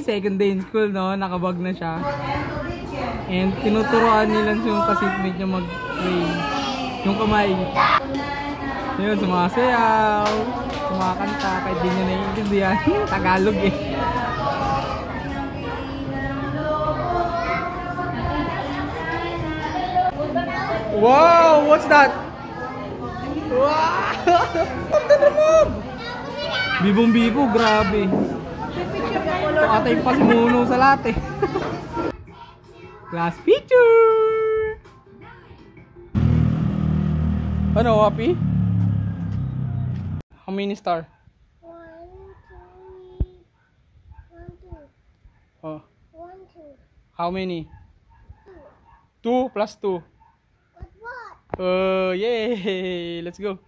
Second day in school, no? Nakabag na siya. And tinuturoan nila yung ka-seatmate niya mag-play. Yung kamay. Yun, sumasayaw. Sumakanta. Kahit di niya naiintindihan. Tagalog eh. Wow! What's that? Wow! Ganda naman! Bibong-bibo, grabe. Ito ata yung pasimuno sa lahat eh. Class picture! Ano, happy? How many star? 1, 2, 3, 1, 2. Oh. 1, 2. How many? 2 plus 2. But what? Yay! Let's go.